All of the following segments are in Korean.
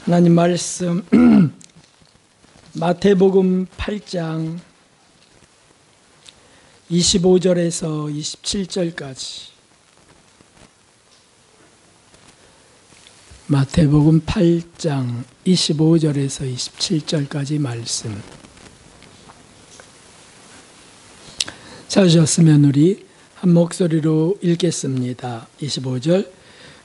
하나님 말씀 마태복음 8장 25절에서 27절까지 마태복음 8장 25절에서 27절까지 말씀 찾으셨으면 우리 한 목소리로 읽겠습니다. 25절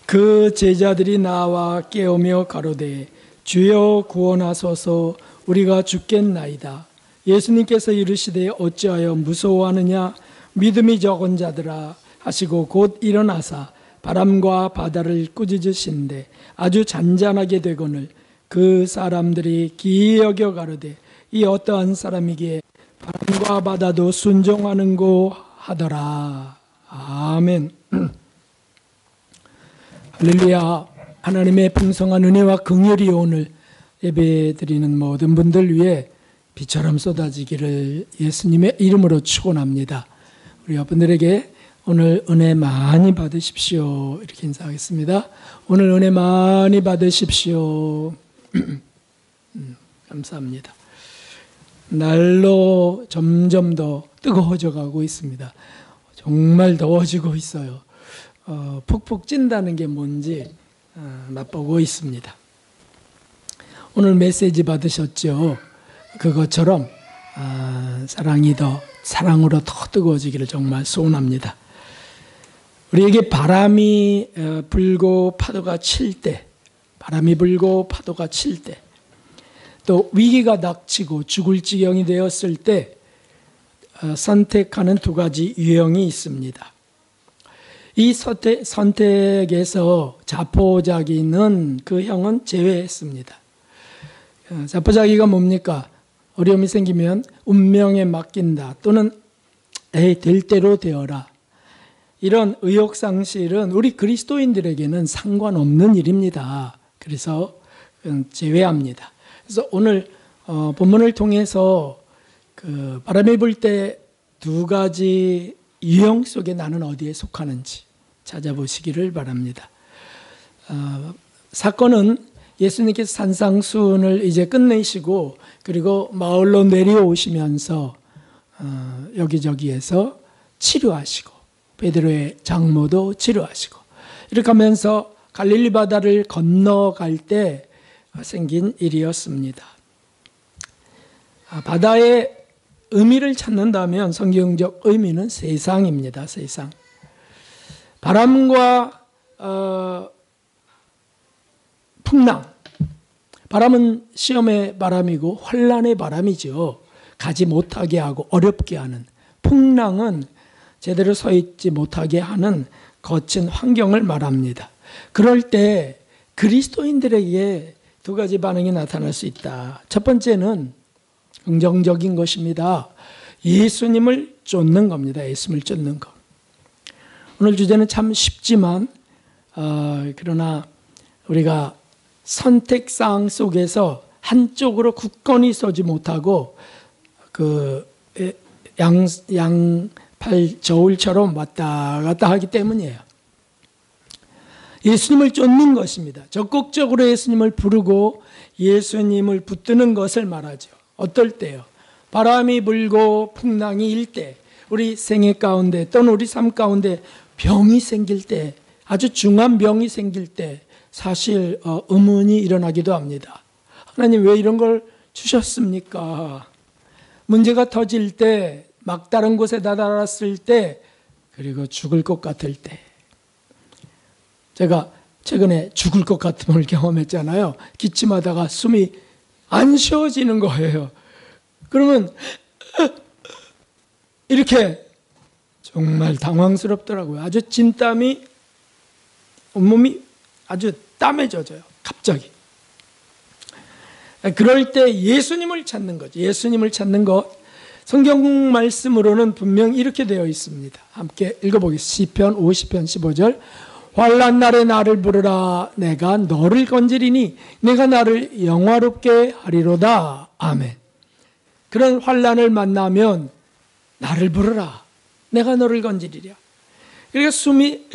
그 제자들이 나와 깨우며 가로되 주여 구원하소서 우리가 죽겠나이다. 예수님께서 이르시되 어찌하여 무서워하느냐 믿음이 적은 자들아 하시고 곧 일어나사 바람과 바다를 꾸짖으시는데 아주 잔잔하게 되거늘 그 사람들이 기이 여겨 가로되 이 어떠한 사람이기에 바람과 바다도 순종하는고 하더라. 아멘. 할렐루야. 하나님의 풍성한 은혜와 긍휼이 오늘 예배드리는 모든 분들 위해 비처럼 쏟아지기를 예수님의 이름으로 축원합니다. 우리 여러분들에게 오늘 은혜 많이 받으십시오. 이렇게 인사하겠습니다. 오늘 은혜 많이 받으십시오. 감사합니다. 날로 점점 더 뜨거워져 가고 있습니다. 정말 더워지고 있어요. 푹푹 찐다는 게 뭔지 맛보고 있습니다. 오늘 메시지 받으셨죠? 그것처럼 사랑으로 더 뜨거워지기를 정말 소원합니다. 우리에게 바람이 불고 파도가 칠 때, 또 위기가 닥치고 죽을 지경이 되었을 때 선택하는 두 가지 유형이 있습니다. 이 선택에서 자포자기는 그 형은 제외했습니다. 자포자기가 뭡니까? 어려움이 생기면 운명에 맡긴다 또는 될 대로 되어라. 이런 의욕상실은 우리 그리스도인들에게는 상관없는 일입니다. 그래서 제외합니다. 그래서 오늘 본문을 통해서 그 바람이 불 때 두 가지 유형 속에 나는 어디에 속하는지 찾아보시기를 바랍니다. 사건은 예수님께서 산상수훈을 이제 끝내시고 그리고 마을로 내려오시면서 여기저기에서 치료하시고 베드로의 장모도 치료하시고 이렇게 하면서 갈릴리 바다를 건너갈 때 생긴 일이었습니다. 바다의 의미를 찾는다면 성경적 의미는 세상입니다. 세상. 바람과 풍랑. 바람은 시험의 바람이고 환난의 바람이죠. 가지 못하게 하고 어렵게 하는. 풍랑은 제대로 서 있지 못하게 하는 거친 환경을 말합니다. 그럴 때 그리스도인들에게 두 가지 반응이 나타날 수 있다. 첫 번째는 긍정적인 것입니다. 예수님을 쫓는 겁니다. 예수님을 쫓는 것. 오늘 주제는 참 쉽지만 그러나 우리가 선택사항 속에서 한쪽으로 굳건히 서지 못하고 그 양팔 저울처럼 왔다 갔다 하기 때문이에요. 예수님을 쫓는 것입니다. 적극적으로 예수님을 부르고 예수님을 붙드는 것을 말하죠. 어떨 때요? 바람이 불고 풍랑이 일 때, 우리 생애 가운데 또는 우리 삶 가운데 병이 생길 때, 아주 중한 병이 생길 때 사실 의문이 일어나기도 합니다. 하나님 왜 이런 걸 주셨습니까? 문제가 터질 때, 막다른 곳에 다다랐을 때, 그리고 죽을 것 같을 때. 제가 최근에 죽을 것 같음을 경험했잖아요. 기침하다가 숨이 안 쉬어지는 거예요. 그러면 이렇게 정말 당황스럽더라고요. 아주 진땀이 온몸이 아주 땀에 젖어요. 갑자기. 그럴 때 예수님을 찾는 거죠. 예수님을 찾는 것. 성경 말씀으로는 분명 이렇게 되어 있습니다. 함께 읽어보겠습니다. 시편 50편 15절 환난 날에 나를 부르라 내가 너를 건지리니 내가 나를 영화롭게 하리로다. 아멘. 그런 환난을 만나면 나를 부르라 내가 너를 건지리랴. 그러니까 숨이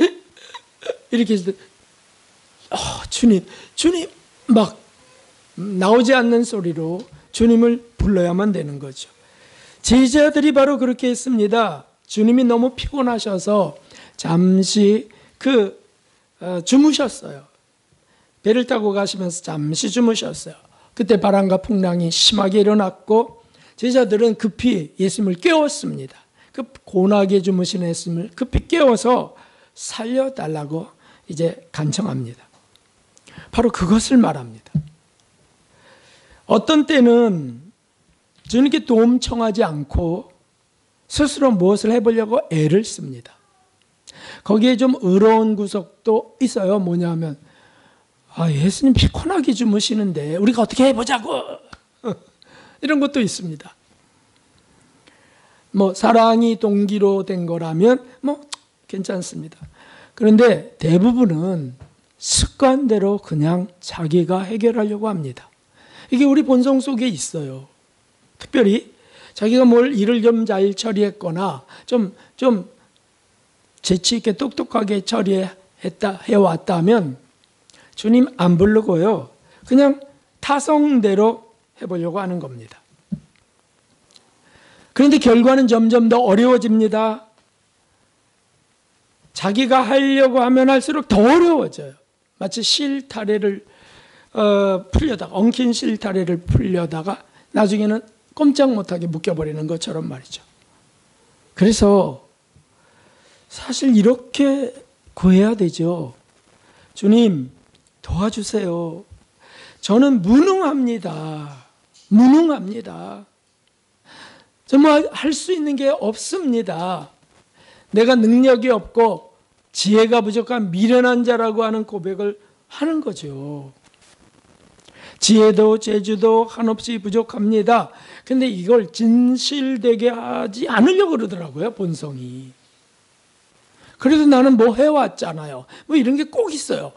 이렇게 해서 주님 막 나오지 않는 소리로 주님을 불러야만 되는 거죠. 제자들이 바로 그렇게 했습니다. 주님이 너무 피곤하셔서 잠시 주무셨어요. 배를 타고 가시면서 잠시 주무셨어요. 그때 바람과 풍랑이 심하게 일어났고 제자들은 급히 예수님을 깨웠습니다. 그 고나게 주무신 예수님을 급히 깨워서 살려달라고 이제 간청합니다. 바로 그것을 말합니다. 어떤 때는 주님께 도움 청하지 않고 스스로 무엇을 해보려고 애를 씁니다. 거기에 좀 의로운 구석도 있어요. 뭐냐면 예수님 피곤하게 주무시는데 우리가 어떻게 해보자고 이런 것도 있습니다. 사랑이 동기로 된 거라면 괜찮습니다. 그런데 대부분은 습관대로 그냥 자기가 해결하려고 합니다. 이게 우리 본성 속에 있어요. 특별히 자기가 일을 좀 잘 처리했거나 좀 재치 있게 똑똑하게 해왔다면 주님 안 부르고요. 그냥 타성대로 해보려고 하는 겁니다. 그런데 결과는 점점 더 어려워집니다. 자기가 하려고 하면 할수록 더 어려워져요. 마치 실타래를 풀려다가 엉킨 실타래를 풀려다가 나중에는 꼼짝 못하게 묶여버리는 것처럼 말이죠. 그래서 사실 이렇게 구해야 되죠. 주님 도와주세요. 저는 무능합니다. 정말 할 수 있는 게 없습니다. 내가 능력이 없고 지혜가 부족한 미련한 자라고 하는 고백을 하는 거죠. 지혜도 재주도 한없이 부족합니다. 근데 이걸 진실되게 하지 않으려고 그러더라고요, 본성이. 그래도 나는 해왔잖아요. 이런 게 꼭 있어요.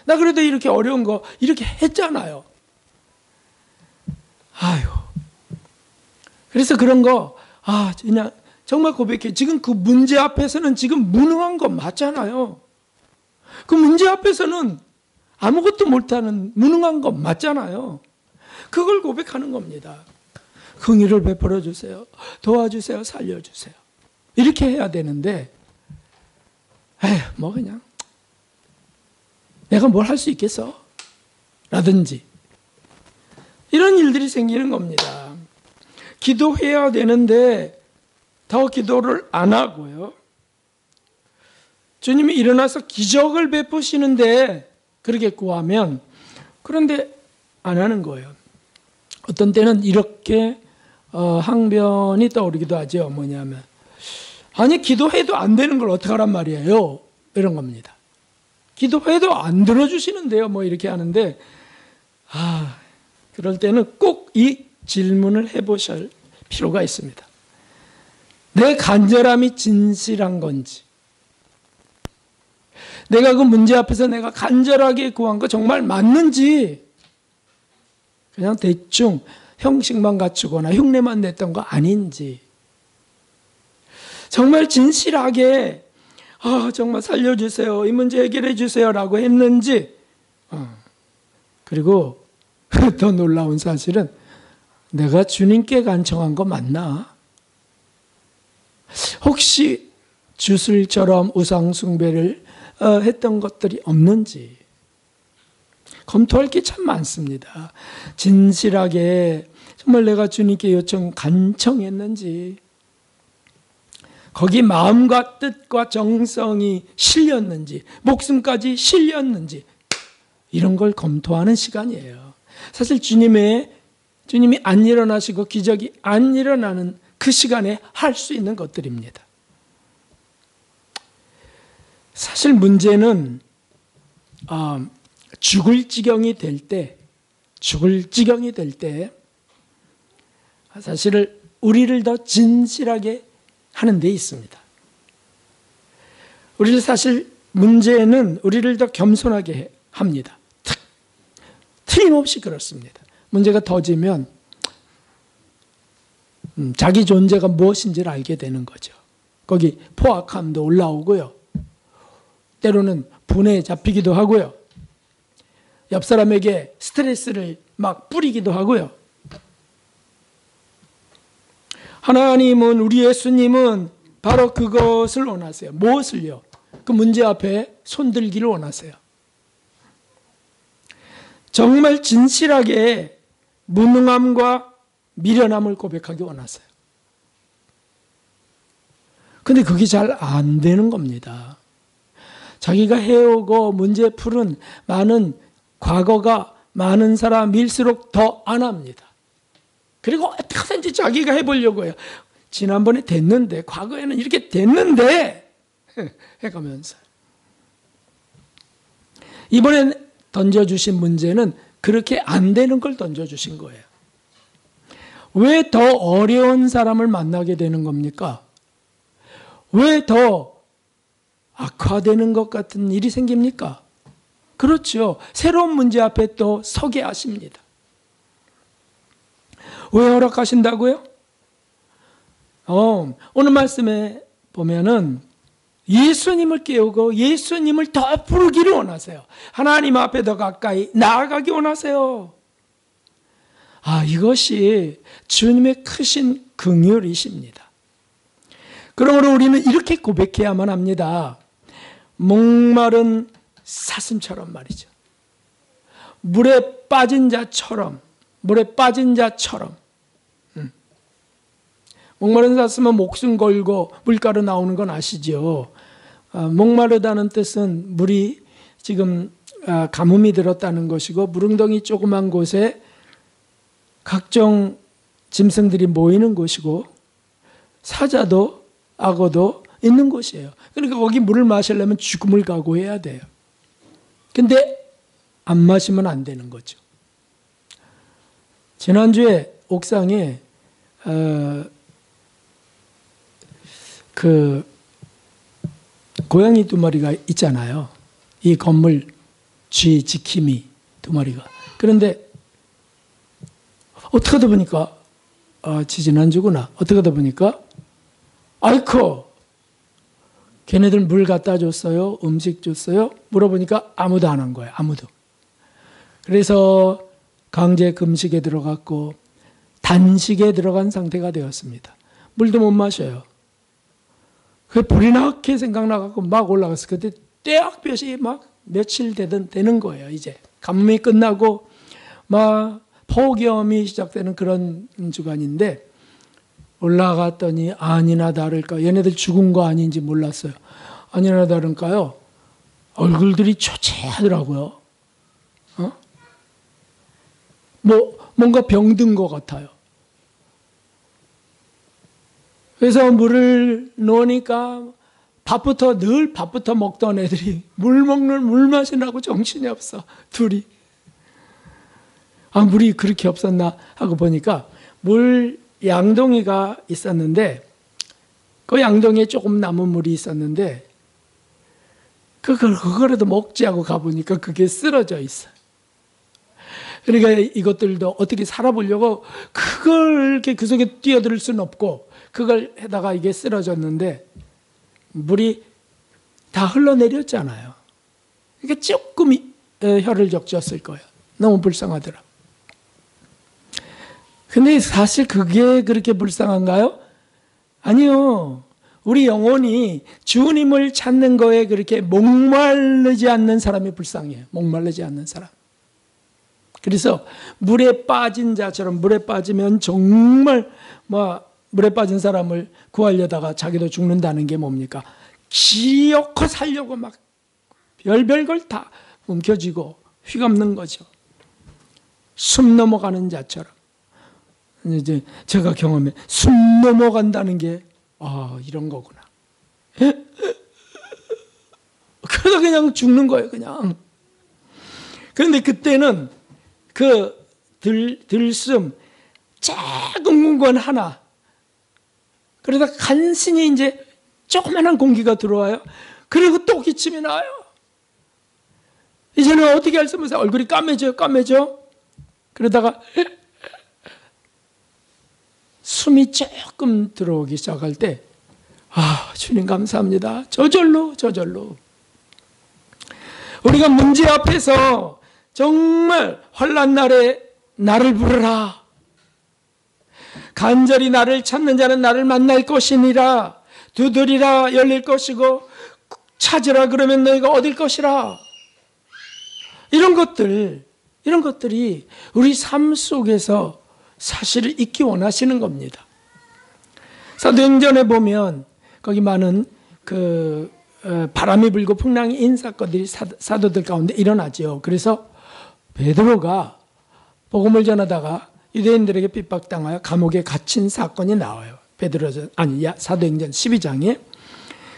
나 그래도 이렇게 어려운 거 이렇게 했잖아요. 그래서 그런 거, 그냥 정말 고백해. 지금 그 문제 앞에서는 지금 무능한 거 맞잖아요. 그 문제 앞에서는 아무것도 못하는 무능한 거 맞잖아요. 그걸 고백하는 겁니다. 긍휼을 베풀어 주세요. 도와주세요. 살려주세요. 이렇게 해야 되는데, 그냥 내가 뭘 할 수 있겠어? 라든지 이런 일들이 생기는 겁니다. 기도해야 되는데 더 기도를 안 하고요. 주님이 일어나서 기적을 베푸시는데 그렇게 구하면 그런데 안 하는 거예요. 어떤 때는 이렇게 항변이 떠오르기도 하죠. 뭐냐면 기도해도 안 되는 걸 어떡하란 말이에요. 이런 겁니다. 기도해도 안 들어주시는데요. 이렇게 하는데 그럴 때는 꼭 이 질문을 해보실 필요가 있습니다. 내 간절함이 진실한 건지, 내가 그 문제 앞에서 내가 간절하게 구한 거 정말 맞는지, 그냥 대충 형식만 갖추거나 흉내만 냈던 거 아닌지, 정말 진실하게 정말 살려주세요, 이 문제 해결해 주세요 라고 했는지, 그리고 더 놀라운 사실은 내가 주님께 간청한 거 맞나? 혹시 주술처럼 우상 숭배를 했던 것들이 없는지 검토할 게 참 많습니다. 진실하게 정말 내가 주님께 간청했는지, 거기 마음과 뜻과 정성이 실렸는지, 목숨까지 실렸는지, 이런 걸 검토하는 시간이에요. 사실 주님이 안 일어나시고 기적이 안 일어나는 그 시간에 할 수 있는 것들입니다. 사실 문제는 죽을 지경이 될 때 사실 우리를 더 진실하게 하는 데 있습니다. 문제는 우리를 더 겸손하게 합니다. 틀림없이 그렇습니다. 문제가 터지면 자기 존재가 무엇인지를 알게 되는 거죠. 거기 포악함도 올라오고요. 때로는 분해에 잡히기도 하고요. 옆 사람에게 스트레스를 막 뿌리기도 하고요. 하나님은, 우리 예수님은 바로 그것을 원하세요. 무엇을요? 그 문제 앞에 손들기를 원하세요. 정말 진실하게 무능함과 미련함을 고백하기 원하세요. 근데 그게 잘 안 되는 겁니다. 자기가 해오고 문제 푸는 많은 과거가 많은 사람일수록 더 안 합니다. 그리고 어떻게든지 자기가 해보려고 해요. 지난번에 됐는데, 과거에는 이렇게 됐는데 해가면서. 이번에 던져주신 문제는 그렇게 안 되는 걸 던져주신 거예요. 왜 더 어려운 사람을 만나게 되는 겁니까? 왜 더 악화되는 것 같은 일이 생깁니까? 그렇죠. 새로운 문제 앞에 또 서게 하십니다. 왜 허락하신다고요? 오늘 말씀에 보면은 예수님을 깨우고 예수님을 더 부르기를 원하세요. 하나님 앞에 더 가까이 나아가기 원하세요. 이것이 주님의 크신 긍휼이십니다. 그러므로 우리는 이렇게 고백해야만 합니다. 목마른 사슴처럼 말이죠. 물에 빠진 자처럼. 목마른 사슴은 목숨 걸고 물가로 나오는 건 아시죠? 목마르다는 뜻은 물이 지금 가뭄이 들었다는 것이고, 물웅덩이 조그만 곳에 각종 짐승들이 모이는 곳이고, 사자도 악어도 있는 곳이에요. 그러니까 거기 물을 마시려면 죽음을 각오해야 돼요. 근데 안 마시면 안 되는 거죠. 지난주에 옥상에 고양이 2마리가 있잖아요. 이 건물 지킴이 2마리가. 그런데 어떻게 하다 보니까 지난주구나. 어떻게 하다 보니까 아이코, 걔네들 물 갖다 줬어요? 음식 줬어요? 물어보니까 아무도 안 한 거예요. 아무도. 그래서 강제 금식에 들어갔고 단식에 들어간 상태가 되었습니다. 물도 못 마셔요. 그 불이 나게 생각나갖고 막 올라갔어요. 그때 떼약볕이 막 며칠 되는 거예요. 이제 가뭄이 끝나고 막 폭염이 시작되는 그런 주간인데, 올라갔더니 아니나 다를까, 얘네들 죽은 거 아닌지 몰랐어요. 아니나 다를까요, 얼굴들이 초췌하더라고요. 뭔가 병든 것 같아요. 그래서 물을 놓으니까 늘 밥부터 먹던 애들이 물 마시느라고 정신이 없어, 둘이. 물이 그렇게 없었나 하고 보니까 물 양동이가 있었는데, 그 양동이에 조금 남은 물이 있었는데, 그거라도 먹지 하고 가보니까 그게 쓰러져 있어요. 그러니까 이것들도 어떻게 살아보려고 그걸 이렇게 그 속에 뛰어들 수는 없고, 그걸 해다가 이게 쓰러졌는데, 물이 다 흘러내렸잖아요. 그러니까 조금 혀를 적셨을 거예요. 너무 불쌍하더라. 근데 사실 그게 그렇게 불쌍한가요? 아니요. 우리 영혼이 주님을 찾는 거에 그렇게 목마르지 않는 사람이 불쌍해요. 목마르지 않는 사람. 그래서 물에 빠진 자처럼, 물에 빠지면 정말 물에 빠진 사람을 구하려다가 자기도 죽는다는 게 뭡니까? 기어코 살려고 막 별별 걸 다 움켜쥐고 휘감는 거죠. 숨 넘어가는 자처럼. 이제 제가 경험해, 숨 넘어간다는 게 이런 거구나. 그러다 그냥 죽는 거예요, 그냥. 그런데 그때는 그 들숨 작은 공간 하나, 그러다 간신히 이제 조그만한 공기가 들어와요. 그리고 또 기침이 나요. 이제는 어떻게 할 수 없어요. 얼굴이 까매져. 그러다가 숨이 조금 들어오기 시작할 때, 주님 감사합니다. 저절로. 우리가 문제 앞에서 정말 환난 날에 나를 부르라. 간절히 나를 찾는 자는 나를 만날 것이니라. 두드리라 열릴 것이고 찾으라 그러면 너희가 얻을 것이라. 이런 것들이 우리 삶 속에서 사실을 잊기 원하시는 겁니다. 사도행전에 보면 거기 많은 바람이 불고 풍랑이 인 사건들이 사도들 가운데 일어나죠. 그래서 베드로가 복음을 전하다가 유대인들에게 핍박당하여 감옥에 갇힌 사건이 나와요. 사도행전 12장에.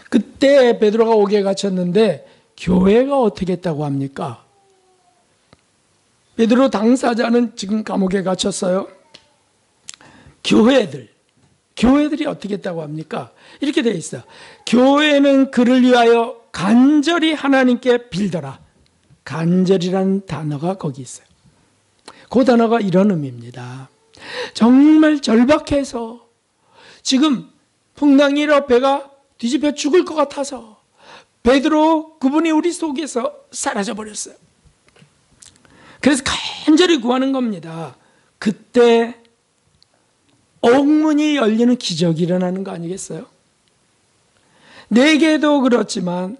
그때 베드로가 옥에 갇혔는데 교회가 어떻게 했다고 합니까? 베드로 당사자는 지금 감옥에 갇혔어요. 교회들이 어떻게 했다고 합니까? 이렇게 되어 있어요. 교회는 그를 위하여 간절히 하나님께 빌더라. 간절이라는 단어가 거기 있어요. 그 단어가 이런 의미입니다. 정말 절박해서 지금 풍랑이 일어 배가 뒤집혀 죽을 것 같아서 베드로 그분이 우리 속에서 사라져 버렸어요. 그래서 간절히 구하는 겁니다. 그때 옥문이 열리는 기적이 일어나는 거 아니겠어요? 내게도 그렇지만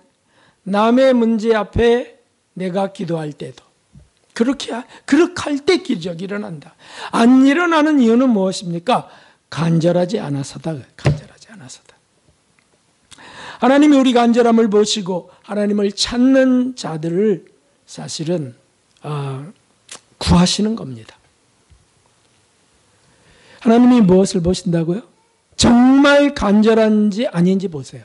남의 문제 앞에 내가 기도할 때도 그렇게 할 때 기적이 일어난다. 안 일어나는 이유는 무엇입니까? 간절하지 않아서다. 하나님이 우리 간절함을 보시고 하나님을 찾는 자들을 사실은 구하시는 겁니다. 하나님이 무엇을 보신다고요? 정말 간절한지 아닌지 보세요.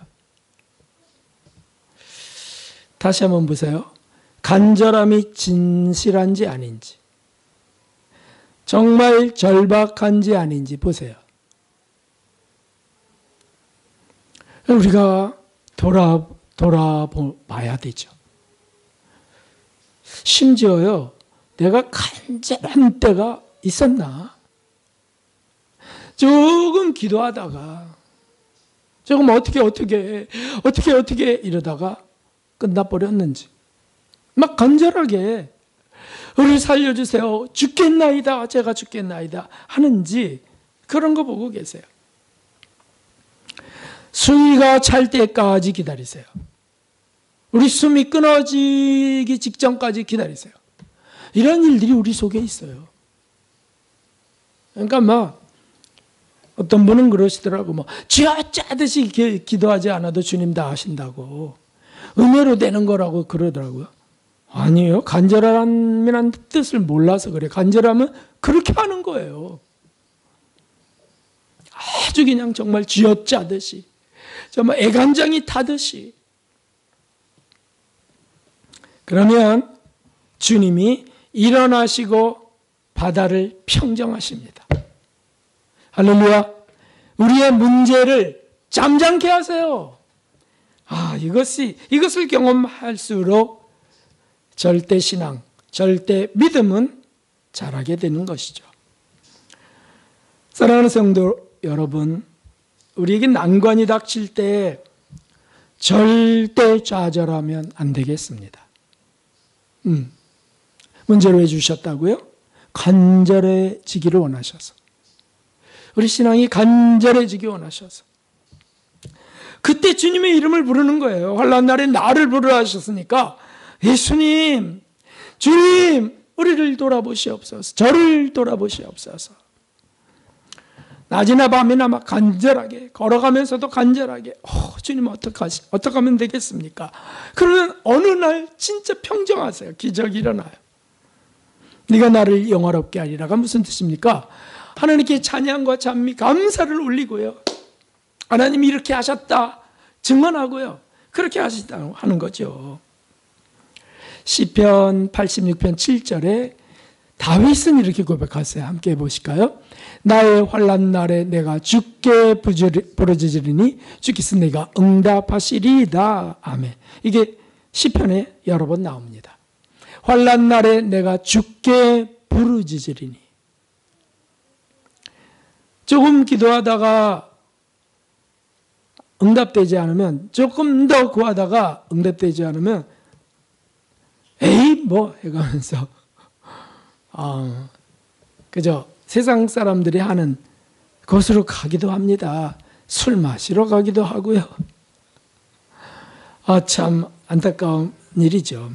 다시 한번 보세요. 간절함이 진실한지 아닌지, 정말 절박한지 아닌지 보세요. 우리가 돌아봐야 되죠. 심지어요, 내가 간절한 때가 있었나? 조금 기도하다가 조금 어떻게 이러다가 끝나버렸는지, 막 간절하게 우리 살려주세요, 죽겠나이다, 제가 죽겠나이다 하는지, 그런 거 보고 계세요. 숨이가 찰 때까지 기다리세요. 우리 숨이 끊어지기 직전까지 기다리세요. 이런 일들이 우리 속에 있어요. 그러니까 막 어떤 분은 그러시더라고. 쥐어짜듯이 기도하지 않아도 주님 다 하신다고. 은혜로 되는 거라고 그러더라고요. 아니에요. 간절함이라는 뜻을 몰라서 그래요. 간절함은 그렇게 하는 거예요. 아주 그냥 정말 쥐어짜듯이, 정말 애간장이 타듯이. 그러면 주님이 일어나시고 바다를 평정하십니다. 할렐루야. 우리의 문제를 잠잠케 하세요. 이것을 경험할수록 절대 신앙, 절대 믿음은 자라게 되는 것이죠. 사랑하는 성도 여러분, 우리에게 난관이 닥칠 때 절대 좌절하면 안 되겠습니다. 문제를 왜 주셨다고요? 간절해지기를 원하셔서. 우리 신앙이 간절해지기 원하셔서. 그때 주님의 이름을 부르는 거예요. 환난 날에 나를 부르라 하셨으니까, 예수님, 주님, 우리를 돌아보시옵소서, 저를 돌아보시옵소서. 낮이나 밤이나 막 간절하게, 걸어가면서도 간절하게, 주님 어떻게 하면 되겠습니까? 그러면 어느 날 진짜 평정하세요. 기적이 일어나요. 네가 나를 영화롭게 하리라가 무슨 뜻입니까? 하나님께 찬양과 찬미, 감사를 올리고요. 하나님이 이렇게 하셨다 증언하고요. 그렇게 하시다고 하는 거죠. 시편 86편 7절에 다윗은 이렇게 고백하세요. 함께 해보실까요? 나의 환난 날에 내가 주께 부르짖으리니 주께서 내가 응답하시리이다. 아멘. 이게 시편에 여러 번 나옵니다. 환난 날에 내가 주께 부르짖으리니. 조금 기도하다가 응답되지 않으면, 조금 더 구하다가 응답되지 않으면 에이 뭐 해가면서 그저 세상 사람들이 하는 곳으로 가기도 합니다. 술 마시러 가기도 하고요. 참 안타까운 일이죠.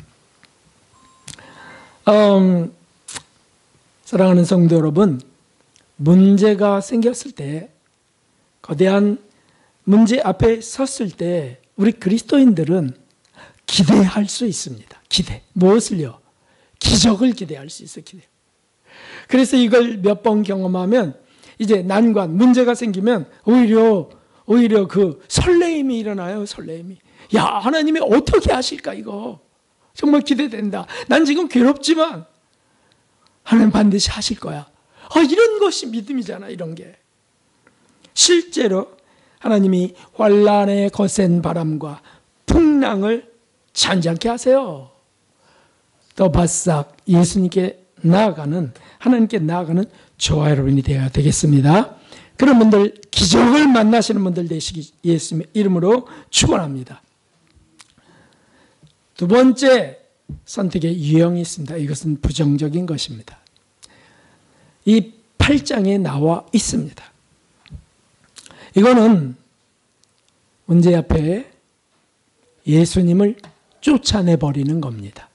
사랑하는 성도 여러분, 문제가 생겼을 때, 거대한 문제 앞에 섰을 때 우리 그리스도인들은 기대할 수 있습니다. 기대. 무엇을요? 기적을 기대할 수 있어요. 기대. 그래서 이걸 몇 번 경험하면 이제 난관, 문제가 생기면 오히려 그 설레임이 일어나요. 설레임이. 야, 하나님이 어떻게 하실까 이거. 정말 기대된다. 난 지금 괴롭지만 하나님 반드시 하실 거야. 이런 것이 믿음이잖아. 이런 게. 실제로 하나님이 환란의 거센 바람과 풍랑을 잔잔케 하세요. 더 바싹 예수님께 나아가는, 하나님께 나아가는 저와 여러분이 되어야 되겠습니다. 그런 분들, 기적을 만나시는 분들 되시기 예수님의 이름으로 축원합니다. 두 번째 선택의 유형이 있습니다. 이것은 부정적인 것입니다. 이 8장에 나와 있습니다. 이거는 문제 앞에 예수님을 쫓아내버리는 겁니다.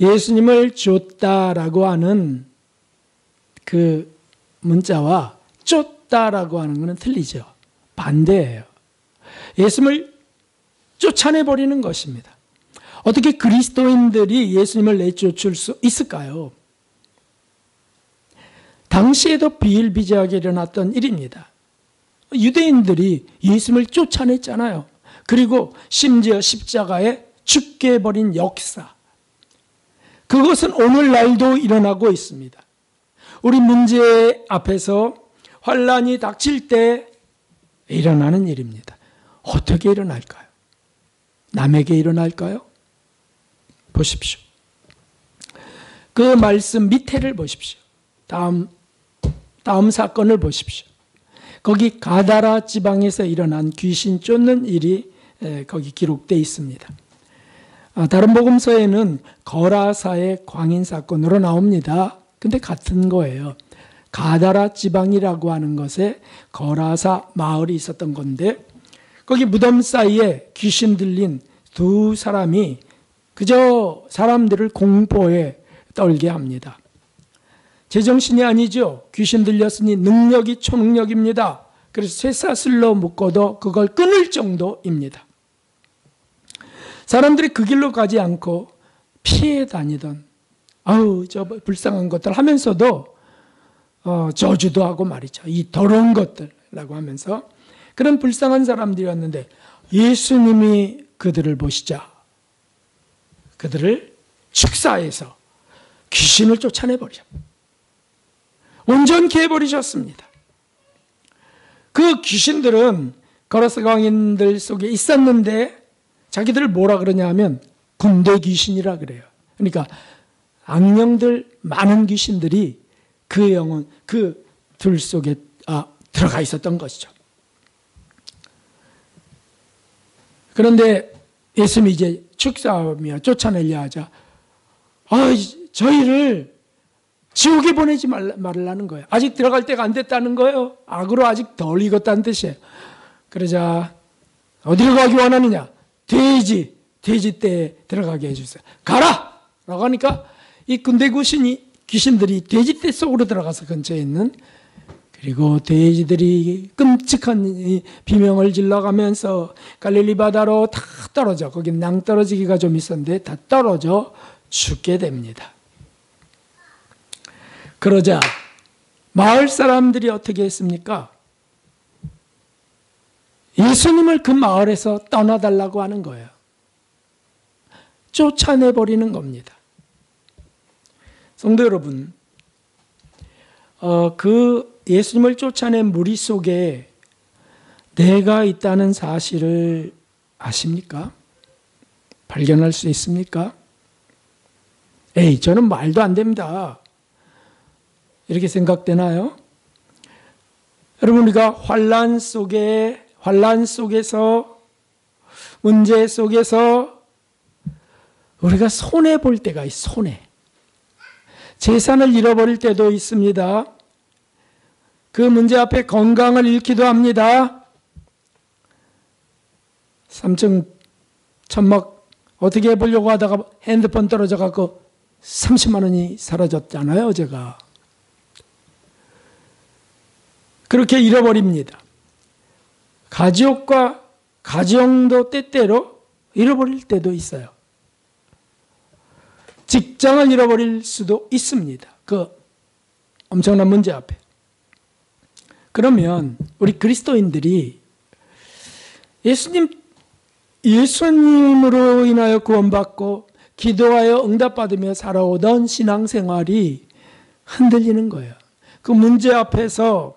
예수님을 쫓다라고 하는 그 문자와 쫓다라고 하는 것은 틀리죠. 반대예요. 예수님을 쫓아내버리는 것입니다. 어떻게 그리스도인들이 예수님을 내쫓을 수 있을까요? 당시에도 비일비재하게 일어났던 일입니다. 유대인들이 예수님을 쫓아냈잖아요. 그리고 심지어 십자가에 죽게 해버린 역사. 그것은 오늘날도 일어나고 있습니다. 우리 문제 앞에서 환란이 닥칠 때 일어나는 일입니다. 어떻게 일어날까요? 남에게 일어날까요? 보십시오. 그 말씀 밑에를 보십시오. 다음 사건을 보십시오. 거기 가다라 지방에서 일어난 귀신 쫓는 일이 거기 기록되어 있습니다. 다른 복음서에는 거라사의 광인 사건으로 나옵니다. 근데 같은 거예요. 가다라 지방이라고 하는 것에 거라사 마을이 있었던 건데 거기 무덤 사이에 귀신 들린 두 사람이 그저 사람들을 공포에 떨게 합니다. 제정신이 아니죠. 귀신 들렸으니 능력이 초능력입니다. 그래서 쇠사슬로 묶어도 그걸 끊을 정도입니다. 사람들이 그 길로 가지 않고 피해 다니던 저 불쌍한 것들 하면서도 저주도 하고 말이죠. 이 더러운 것들라고 하면서 그런 불쌍한 사람들이었는데 예수님이 그들을 보시자 그들을 축사해서 귀신을 쫓아내버려 온전케 해버리셨습니다. 그 귀신들은 거라사 광인들 속에 있었는데 자기들을 뭐라 그러냐 하면 군대 귀신이라 그래요. 그러니까 악령들 많은 귀신들이 그 영혼 그 둘 속에 들어가 있었던 것이죠. 그런데 예수님이 이제 축사하며 쫓아내려 하자 저희를 지옥에 보내지 말라는 거예요. 아직 들어갈 때가 안 됐다는 거예요. 악으로 아직 덜 익었다는 뜻이에요. 그러자 어디로 가기 원하느냐? 돼지 떼에 들어가게 해주세요. 가라! 라고 하니까 이 군대 귀신들이 돼지 떼 속으로 들어가서 근처에 있는 그리고 돼지들이 끔찍한 비명을 질러가면서 갈릴리 바다로 다 떨어져 거기 낭떠러지기가 좀 있었는데 다 떨어져 죽게 됩니다. 그러자 마을 사람들이 어떻게 했습니까? 예수님을 그 마을에서 떠나달라고 하는 거예요. 쫓아내버리는 겁니다. 성도 여러분, 그 예수님을 쫓아낸 무리 속에 내가 있다는 사실을 아십니까? 발견할 수 있습니까? 저는 말도 안 됩니다. 이렇게 생각되나요? 여러분, 우리가 환란 속에서 문제 속에서 우리가 손해 볼 때가 있어요. 손해. 재산을 잃어버릴 때도 있습니다. 그 문제 앞에 건강을 잃기도 합니다. 3층 천막 어떻게 해보려고 하다가 핸드폰 떨어져 갖고 30만 원이 사라졌잖아요, 제가. 그렇게 잃어버립니다. 가족과 가정도 때때로 잃어버릴 때도 있어요. 직장을 잃어버릴 수도 있습니다. 그 엄청난 문제 앞에. 그러면 우리 그리스도인들이 예수님으로 인하여 구원받고 기도하여 응답받으며 살아오던 신앙생활이 흔들리는 거예요. 그 문제 앞에서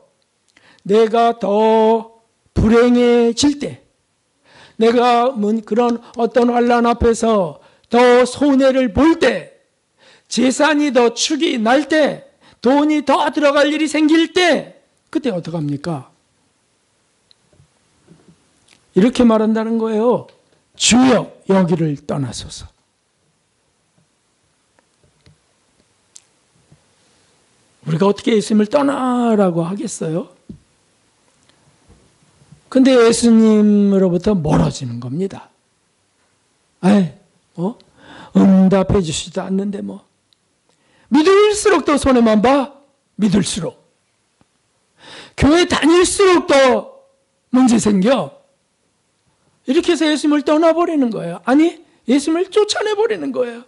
내가 더 불행해질 때, 내가 그런 어떤 환난 앞에서 더 손해를 볼 때, 재산이 더 축이 날 때, 돈이 더 들어갈 일이 생길 때, 그때 어떡합니까? 이렇게 말한다는 거예요. 주여 여기를 떠나소서. 우리가 어떻게 예수님을 떠나라고 하겠어요? 근데 예수님으로부터 멀어지는 겁니다. 응답해 주시지도 않는데 뭐. 믿을수록 더 손해만 봐. 믿을수록. 교회 다닐수록 더 문제 생겨. 이렇게 해서 예수님을 떠나버리는 거예요. 아니, 예수님을 쫓아내버리는 거예요.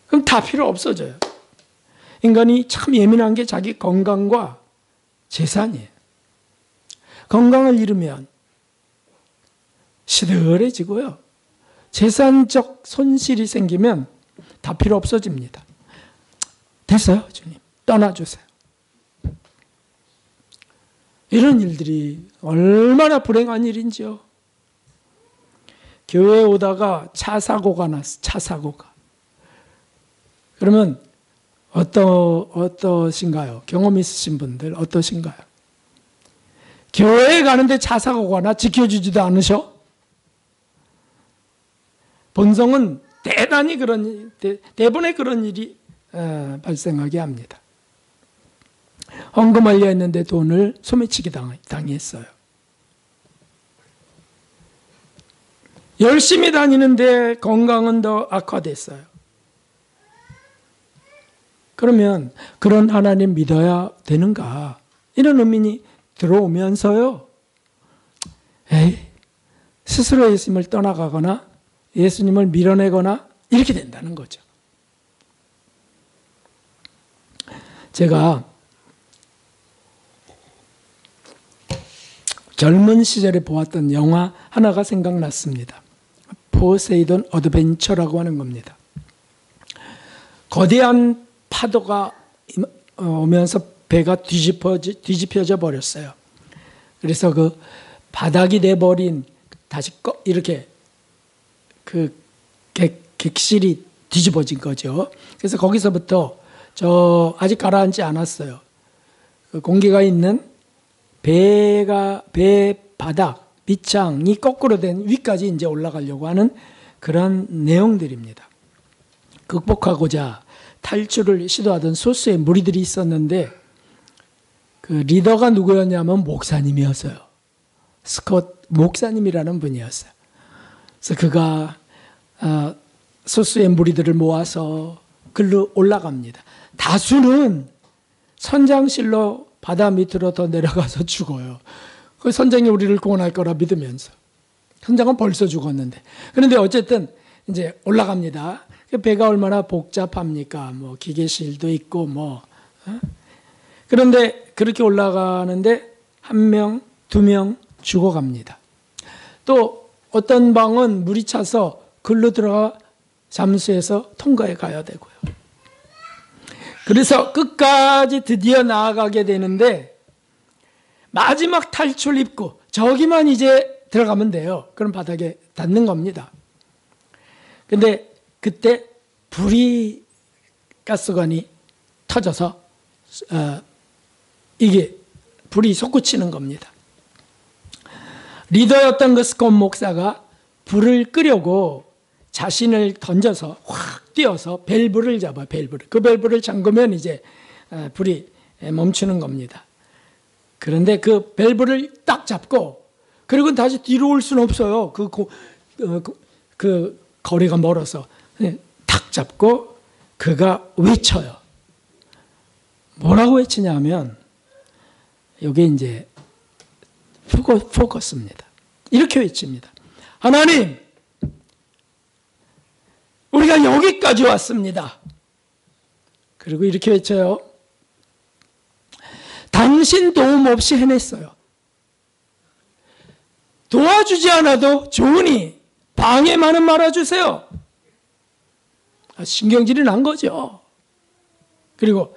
그럼 다 필요 없어져요. 인간이 참 예민한 게 자기 건강과 재산이에요. 건강을 잃으면 시들해지고요. 재산적 손실이 생기면 다 필요 없어집니다. 됐어요, 주님. 떠나주세요. 이런 일들이 얼마나 불행한 일인지요. 교회에 오다가 차 사고가 났어. 차 사고가. 그러면 어떠신가요? 경험 있으신 분들 어떠신가요? 교회에 가는데 차 사고가 나 지켜주지도 않으셔? 본성은 대단히 대부분의 그런 일이 발생하게 합니다. 헌금하려 했는데 돈을 소매치기 당했어요. 열심히 다니는데 건강은 더 악화됐어요. 그러면 그런 하나님 믿어야 되는가? 이런 의문이 들어오면서요. 스스로 예수님을 떠나가거나 예수님을 밀어내거나 이렇게 된다는 거죠. 제가 젊은 시절에 보았던 영화 하나가 생각났습니다. 포세이돈 어드벤처라고 하는 겁니다. 거대한 파도가 오면서 배가 뒤집혀져 버렸어요. 그래서 그 바닥이 돼버린 다시 이렇게 그 객실이 뒤집어진 거죠. 그래서 거기서부터 아직 가라앉지 않았어요. 그 공기가 있는 배 바닥 밑창이 거꾸로 된 위까지 이제 올라가려고 하는 그런 내용들입니다. 극복하고자 탈출을 시도하던 소수의 무리들이 있었는데 그 리더가 누구였냐면 목사님이었어요. 스콧 목사님이라는 분이었어요. 그래서 그가 소수의 무리들을 모아서 글로 올라갑니다. 다수는 선장실로 바다 밑으로 더 내려가서 죽어요. 그 선장이 우리를 구원할 거라 믿으면서. 선장은 벌써 죽었는데. 그런데 어쨌든 이제 올라갑니다. 배가 얼마나 복잡합니까? 뭐 기계실도 있고 뭐. 그런데 그렇게 올라가는데 1명, 2명 죽어갑니다. 또 어떤 방은 물이 차서 글로 들어가 잠수해서 통과해 가야 되고요. 그래서 끝까지 드디어 나아가게 되는데 마지막 탈출 입구 저기만 이제 들어가면 돼요. 그럼 바닥에 닿는 겁니다. 근데 그때 가스관이 터져서 이게 불이 솟구치는 겁니다. 리더였던 그 스콧 목사가 불을 끄려고 자신을 던져서 확 뛰어서 밸브를 잡아, 밸브를. 그 밸브를 잠그면 이제 불이 멈추는 겁니다. 그런데 그 밸브를 딱 잡고, 그리고 다시 뒤로 올 수는 없어요. 그 거리가 멀어서. 탁 잡고 그가 외쳐요. 뭐라고 외치냐 하면, 이게 이제 포커스입니다. 이렇게 외칩니다. 하나님, 우리가 여기까지 왔습니다. 그리고 이렇게 외쳐요. 당신 도움 없이 해냈어요. 도와주지 않아도 좋으니 방해만은 말아주세요. 신경질이 난 거죠. 그리고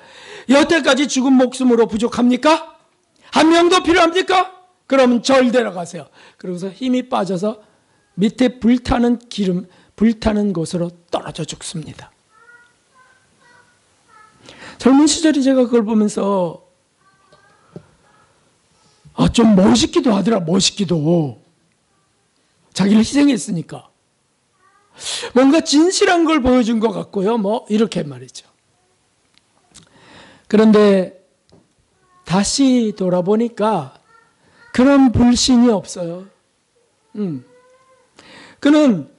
여태까지 죽은 목숨으로 부족합니까? 한 명 더 필요합니까? 그러면 절 데려가세요. 그러고서 힘이 빠져서 밑에 불타는 곳으로 떨어져 죽습니다. 젊은 시절에 제가 그걸 보면서 좀 멋있기도 하더라. 멋있기도. 자기를 희생했으니까. 뭔가 진실한 걸 보여준 것 같고요. 뭐 이렇게 말이죠. 그런데 다시 돌아보니까 그런 불신이 없어요. 그는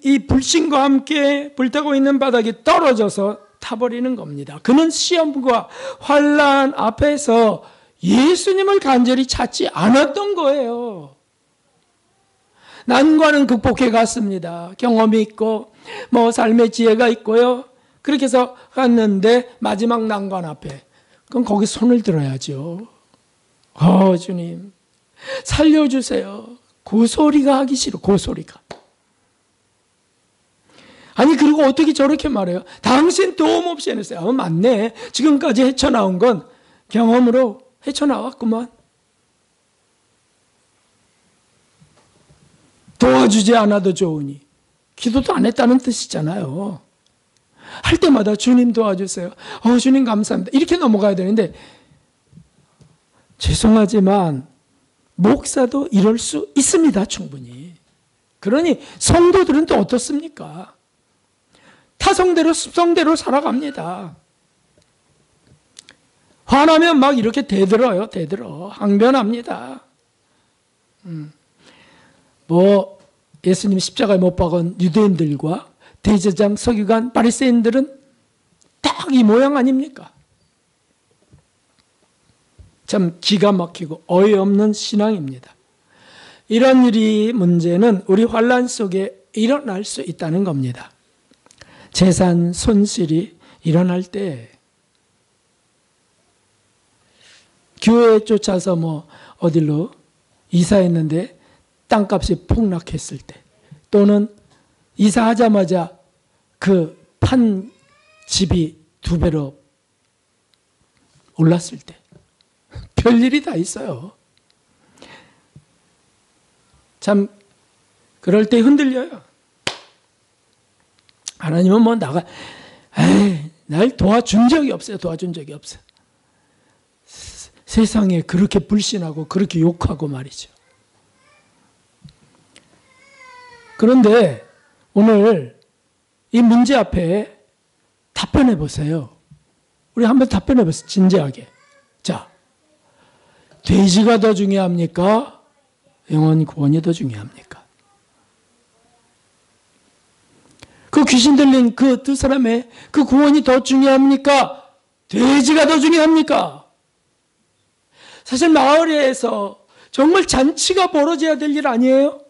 이 불신과 함께 불타고 있는 바닥에 떨어져서 타버리는 겁니다. 그는 시험과 환난 앞에서 예수님을 간절히 찾지 않았던 거예요. 난관은 극복해 갔습니다. 경험이 있고 뭐 삶의 지혜가 있고요. 그렇게 해서 갔는데 마지막 난관 앞에 그럼 거기 손을 들어야죠. 주님 살려주세요. 고소리가 하기 싫어. 고소리가. 아니 그리고 어떻게 저렇게 말해요? 당신 도움 없이 해냈어요. 맞네. 지금까지 헤쳐나온 건 경험으로 헤쳐나왔구만. 도와주지 않아도 좋으니. 기도도 안 했다는 뜻이잖아요. 할 때마다 주님 도와주세요. 주님 감사합니다. 이렇게 넘어가야 되는데 죄송하지만 목사도 이럴 수 있습니다. 충분히. 그러니 성도들은 또 어떻습니까? 타성대로 습성대로 살아갑니다. 화나면 막 이렇게 대들어요. 대들어. 항변합니다. 예수님 십자가에 못 박은 유대인들과 대제장, 서기관, 바리새인들은 딱 이 모양 아닙니까? 참 기가 막히고 어이없는 신앙입니다. 이런 문제는 우리 환난 속에 일어날 수 있다는 겁니다. 재산 손실이 일어날 때 교회에 쫓아서 어디로 이사했는데 땅값이 폭락했을 때, 또는 이사하자마자 그 판 집이 2배로 올랐을 때, 별일이 다 있어요. 참 그럴 때 흔들려요. 하나님은 날 도와준 적이 없어요. 도와준 적이 없어요. 세상에 그렇게 불신하고 그렇게 욕하고 말이죠. 그런데 오늘 이 문제 앞에 답변해 보세요. 우리 한번 답변해 보세요. 진지하게. 자, 돼지가 더 중요합니까? 영원 구원이 더 중요합니까? 그 귀신 들린 그 두 사람의 그 구원이 더 중요합니까? 돼지가 더 중요합니까? 사실 마을에서 정말 잔치가 벌어져야 될 일 아니에요?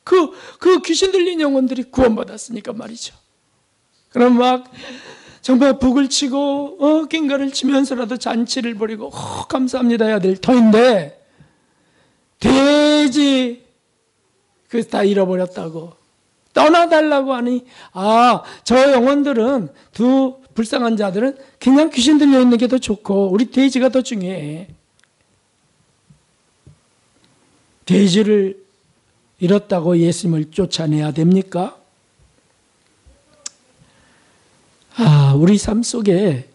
그 귀신 들린 영혼들이 구원받았으니까 말이죠. 그럼 정말 북을 치고 낑가를 치면서라도 잔치를 벌이고 감사합니다 해야 될 터인데, 돼지 다 잃어버렸다고 떠나달라고 하니, 저 영혼들은, 두 불쌍한 자들은 그냥 귀신 들려 있는 게 더 좋고 우리 돼지가 더 중요해. 돼지를 잃었다고 예수님을 쫓아내야 됩니까? 우리 삶 속에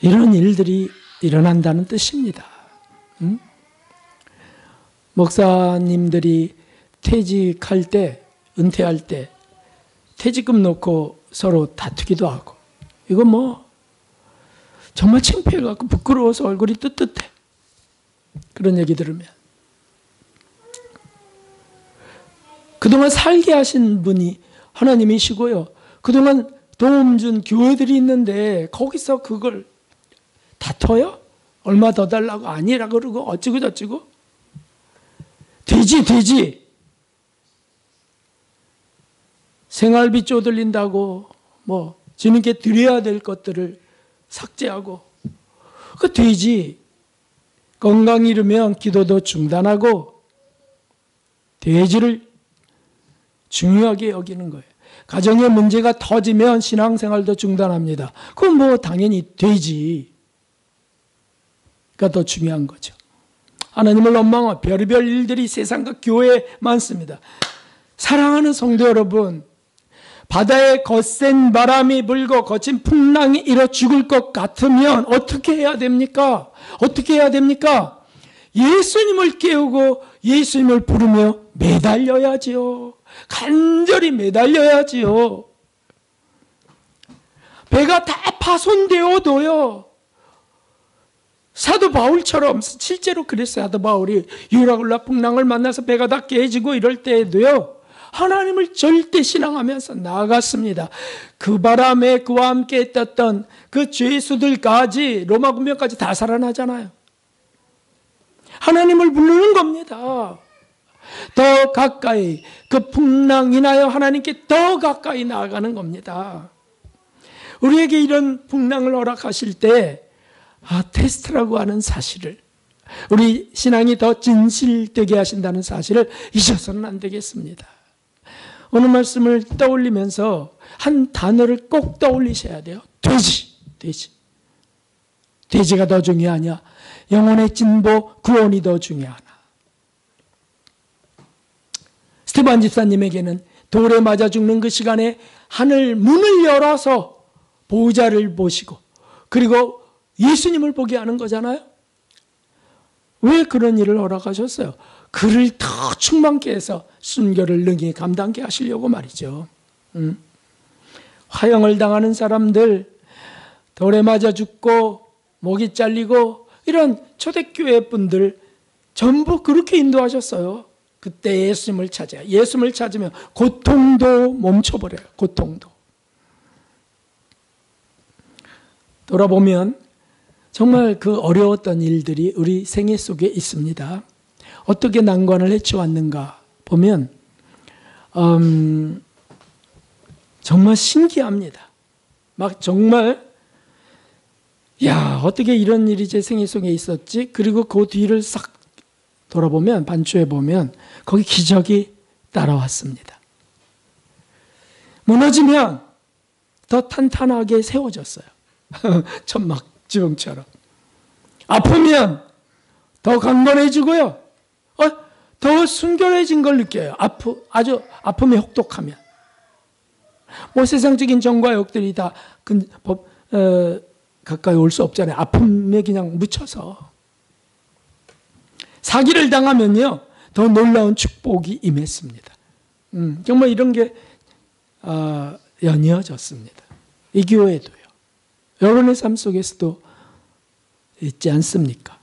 이런 일들이 일어난다는 뜻입니다. 목사님들이 퇴직할 때 은퇴할 때 퇴직금 놓고 서로 다투기도 하고, 이거 뭐 정말 창피해갖고 부끄러워서 얼굴이 뜨뜻해. 그런 얘기 들으면. 그동안 살게 하신 분이 하나님이시고요. 그동안 도움 준 교회들이 있는데 거기서 그걸 다퉈요? 얼마 더 달라고 아니라 그러고 어쩌고 저쩌고. 되지. 생활비 쪼들린다고 뭐 주님께 드려야 될 것들을 삭제하고. 그 되지. 건강이 이르면 기도도 중단하고 돼지를 중요하게 여기는 거예요. 가정에 문제가 터지면 신앙생활도 중단합니다. 그건 뭐 당연히 되지가 더 중요한 거죠. 하나님을 원망하고 별의별 일들이 세상과 교회에 많습니다. 사랑하는 성도 여러분, 바다에 거센 바람이 불고 거친 풍랑이 일어 죽을 것 같으면 어떻게 해야 됩니까? 예수님을 깨우고 예수님을 부르며 매달려야지요. 간절히 매달려야지요. 배가 다 파손되어도요. 사도 바울처럼 실제로 그랬어요. 사도 바울이 유라굴라 풍랑을 만나서 배가 다 깨지고 이럴 때에도요. 하나님을 절대 신앙하면서 나아갔습니다. 그 바람에 그와 함께 떴던 그 죄수들까지 로마 군병까지 다 살아나잖아요. 하나님을 부르는 겁니다. 더 가까이 그 풍랑 인하여 하나님께 더 가까이 나아가는 겁니다. 우리에게 이런 풍랑을 허락하실 때 테스트라고 하는 사실을, 우리 신앙이 더 진실되게 하신다는 사실을 잊어서는 안 되겠습니다. 오늘 말씀을 떠올리면서 한 단어를 꼭 떠올리셔야 돼요. 돼지. 돼지가 더 중요하냐? 영혼의 진보, 구원이 더 중요하나? 스테반 집사님에게는 돌에 맞아 죽는 그 시간에 하늘 문을 열어서 보호자를 보시고 그리고 예수님을 보게 하는 거잖아요. 왜 그런 일을 허락하셨어요? 그를 더 충만케 해서 순교를 능히 감당케 하시려고 말이죠. 화형을 당하는 사람들, 돌에 맞아 죽고 목이 잘리고 이런 초대교회 분들 전부 그렇게 인도하셨어요. 그때 예수님을 찾아요. 예수님을 찾으면 고통도 멈춰버려요. 고통도. 돌아보면 정말 그 어려웠던 일들이 우리 생애 속에 있습니다. 어떻게 난관을 헤쳐왔는가 보면 정말 신기합니다. 막 정말 어떻게 이런 일이 제 생애 속에 있었지? 그리고 그 뒤를 싹 돌아보면, 반추해 보면 거기 기적이 따라왔습니다. 무너지면 더 탄탄하게 세워졌어요. 천막 지붕처럼. 아프면 더 강건해지고요. 더 순결해진 걸 느껴요. 아주 아픔에 혹독하면. 뭐 세상적인 정과 역들이 다 가까이 올 수 없잖아요. 아픔에 그냥 묻혀서. 사기를 당하면요, 더 놀라운 축복이 임했습니다. 정말 이런 게 연이어졌습니다. 이 교회도요. 여러분의 삶 속에서도 있지 않습니까?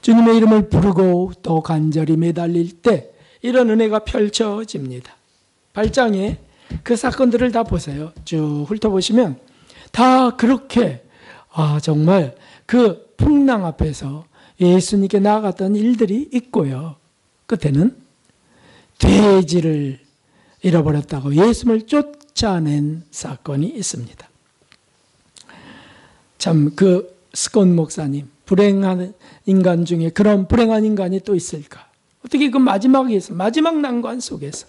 주님의 이름을 부르고 또 간절히 매달릴 때 이런 은혜가 펼쳐집니다. 8장에 그 사건들을 다 보세요. 쭉 훑어보시면 다 그렇게 정말 그 풍랑 앞에서 예수님께 나아갔던 일들이 있고요. 끝에는 돼지를 잃어버렸다고 예수님을 쫓아낸 사건이 있습니다. 참 그 스콘 목사님, 불행한 인간 중에 그런 불행한 인간이 또 있을까? 어떻게 그 마지막 난관 속에서.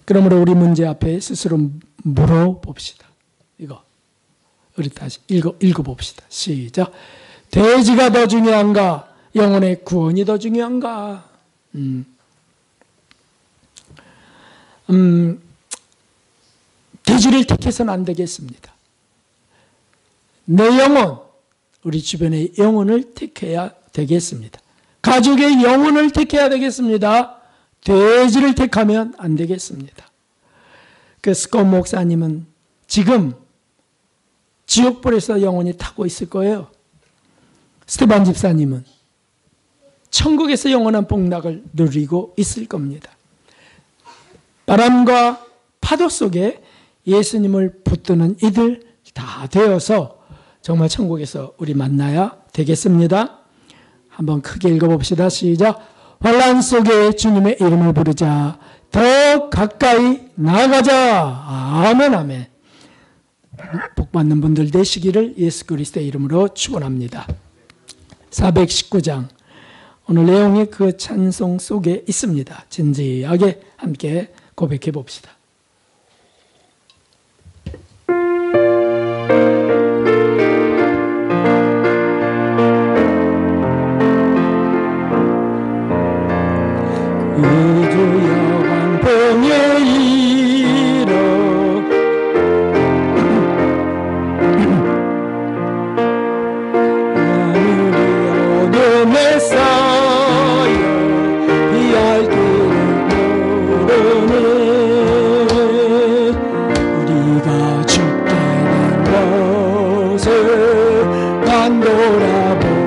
그러므로 우리 문제 앞에 스스로 물어봅시다. 이거 우리 다시 읽어봅시다. 시작. 돼지가 더 중요한가? 영혼의 구원이 더 중요한가? 돼지를 택해서는 안 되겠습니다. 내 영혼, 우리 주변의 영혼을 택해야 되겠습니다. 가족의 영혼을 택해야 되겠습니다. 돼지를 택하면 안 되겠습니다. 그 스콧 목사님은 지금 지옥불에서 영원히 타고 있을 거예요. 스테반 집사님은 천국에서 영원한 복락을 누리고 있을 겁니다. 바람과 파도 속에 예수님을 붙드는 이들 다 되어서 정말 천국에서 우리 만나야 되겠습니다. 한번 크게 읽어봅시다. 시작. 환난 속에 주님의 이름을 부르자. 더 가까이 나아가자. 아멘, 아멘. 복받는 분들 되시기를 예수 그리스도의 이름으로 축원합니다. 419장 오늘 내용이 그 찬송 속에 있습니다. 진지하게 함께 고백해 봅시다. 주여 광풍에 일어 하늘이 어둠에 쌓여 피할 길을 모르네 우리가 죽게 된 것을 난 돌아보니까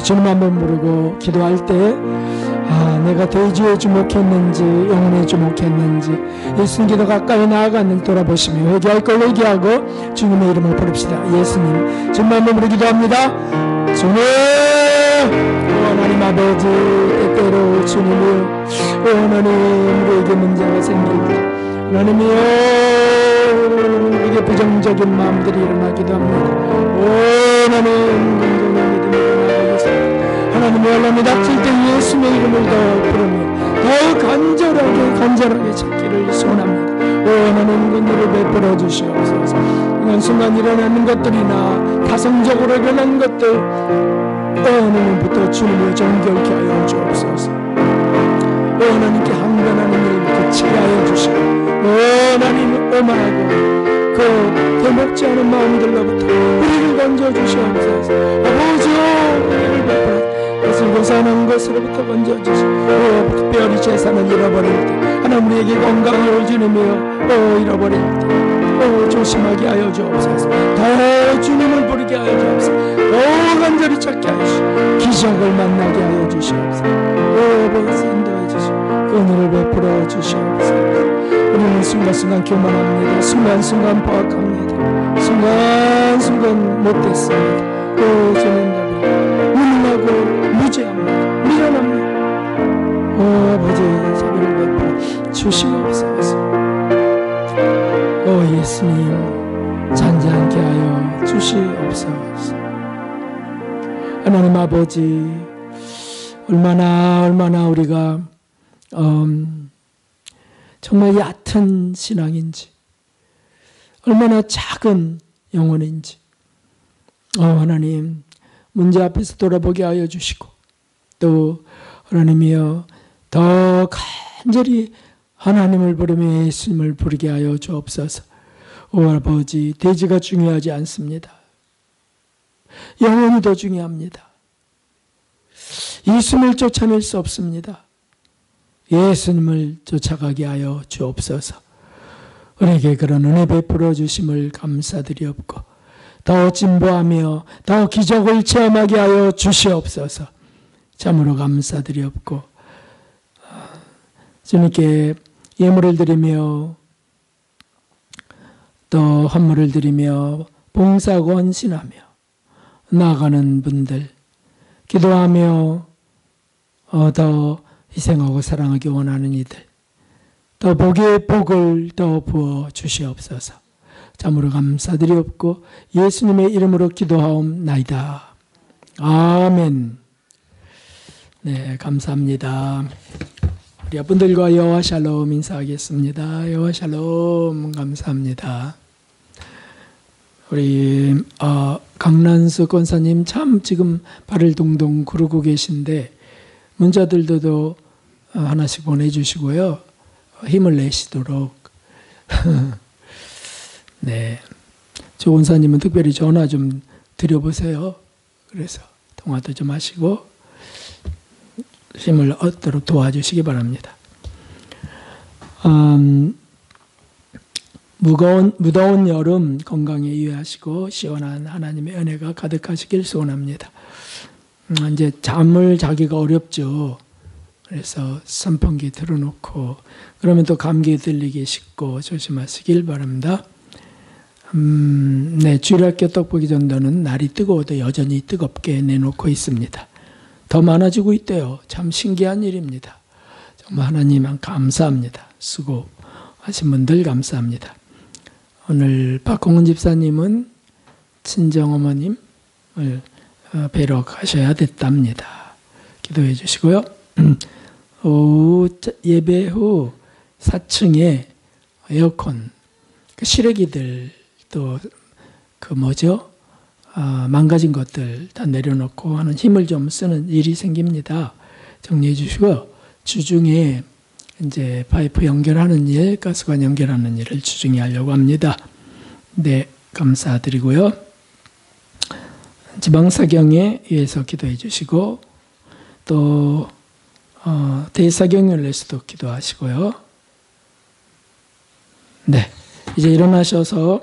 주님 한번 부르고 기도할 때 내가 돼지에 주목했는지 영혼에 주목했는지 예수님 기도 가까이 나아갔는지 돌아보시며 회개할 걸 회개하고 주님의 이름을 부릅시다. 예수님 주님 한번 부르고 기도합니다. 주님 하나님 아버지 때때로 주님이여 하나님 우리에게 문제가 생길 때 하나님이여 우리에게 부정적인 마음들이 일어나기도 합니다. 하나님 긍정의 믿음으로 하나님의 연락이 닥칠 때 예수의 이름을 더 부르며 더 간절하게 찾기를 소원합니다. 하나님 은혜를 베풀어 주시옵소서. 이런 순간 일어나는 것들이나 타성적으로 일어난 것들 하나님부터 주님을 정결케 하여 주옵소서. 하나님께 항변하는 일을 그치게 하여 주시고 하나님 오만하고 그 대목지 않은 마음들로부터 우리를 건져 주시옵소서. 아버지여 우리를 베풀어 것을 고산한 것으로부터 건져주시고 특별히 재산을 잃어버릴 때 하나님 우리에게 건강을 주시며 잃어버릴 때 더 조심하게 하여 주옵소서. 더 주님을 부르게 하여 주옵소서. 더 간절히 찾게 하시고 기적을 만나게 하여 주시옵소서. 아버지 인도해 주시고 은혜를 베풀어 주시옵소서. 우리는 순간순간 교만합니다. 순간순간 포악합니다. 순간순간 못됐습니다. 주님 무능하고 무죄합니다. 미련합니다. 아버지 자비를 베풀어 주시옵소서. 예수님 잔잔케 하여 주시옵소서. 하나님 아버지, 얼마나 우리가 정말 얕은 신앙인지, 얼마나 작은 영혼인지 하나님 문제 앞에서 돌아보게 하여 주시고, 또 하나님이여 더 간절히 하나님을 부르며 예수님을 부르게 하여 주옵소서. 아버지, 대지가 중요하지 않습니다. 영혼이 더 중요합니다. 예수님을 쫓아낼 수 없습니다. 예수님을 쫓아가게 하여 주옵소서. 우리에게 그런 은혜 베풀어 주심을 감사드리옵고, 더 진보하며 더 기적을 체험하게 하여 주시옵소서. 참으로 감사드리옵고, 주님께 예물을 드리며 또 헌물을 드리며 봉사하고 헌신하며 나아가는 분들, 기도하며 더 희생하고 사랑하기 원하는 이들, 더 복의 복을 더 부어 주시옵소서. 참으로 감사드리옵고 예수님의 이름으로 기도하옵나이다. 아멘. 네, 감사합니다. 우리 분들과 여호와 샬롬 인사하겠습니다. 여호와 샬롬. 감사합니다. 우리 강난수 권사님 참 지금 발을 동동 구르고 계신데 문자들도 하나씩 보내주시고요. 힘을 내시도록. 네, 조 권사님은 특별히 전화 좀 드려보세요. 그래서 통화도 좀 하시고 힘을 얻도록 도와주시기 바랍니다. 무더운 여름 건강에 유의하시고 시원한 하나님의 은혜가 가득하시길 소원합니다. 이제 잠을 자기가 어렵죠. 그래서 선풍기 틀어놓고 그러면 또 감기에 들리기 쉽고 조심하시길 바랍니다. 네, 주일학교 떡볶이 전도는 날이 뜨거워도 여전히 뜨겁게 내놓고 있습니다. 더 많아지고 있대요. 참 신기한 일입니다. 정말 하나님 감사합니다. 수고하신 분들 감사합니다. 오늘 박홍은 집사님은 친정어머님을 뵈러 가셔야 됐답니다. 기도해 주시고요. 예배 후 4층에 에어컨, 실외기들 또 망가진 것들 다 내려놓고 하는 힘을 좀 쓰는 일이 생깁니다. 정리해 주시고 주중에 이제 파이프 연결하는 일, 가스관 연결하는 일을 주중에 하려고 합니다. 네, 감사드리고요. 지방사경에 의해서 기도해 주시고 또 대사경을 위해서도 기도하시고요. 네, 이제 일어나셔서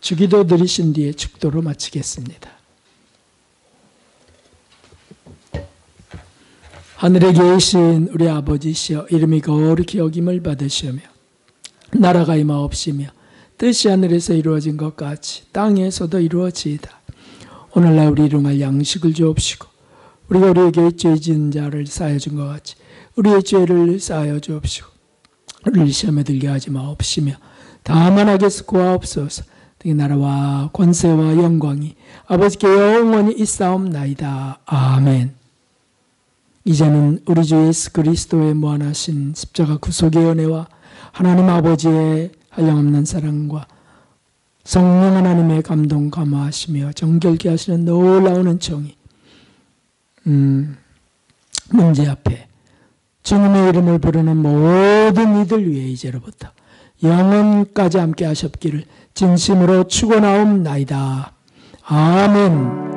주기도 드리신 뒤에 축도로 마치겠습니다. 하늘에 계신 우리 아버지시여, 이름이 거룩히 여김을 받으시며 나라가 임하옵시며 뜻이 하늘에서 이루어진 것 같이 땅에서도 이루어지이다. 오늘날 우리 일용할 양식을 주옵시고 우리가 우리에게 죄 지은 자를 사하여 준 것 같이 우리의 죄를 사하여 주옵시고 우리를 시험에 들게 하지 마옵시며 다만 악에서 구하옵소서. 이 나라와 권세와 영광이 아버지께 영원히 있사옵나이다. 아멘. 이제는 우리 주 예수 그리스도의 무한하신 십자가 구속의 은혜와 하나님 아버지의 한량없는 사랑과 성령 하나님의 감동 감화하시며 정결케 하시는 놀라운 은총이 문제 앞에 주님의 이름을 부르는 모든 이들 위에 이제로부터 영원까지 함께 하셨기를 진심으로 축원하옵나이다. 아멘.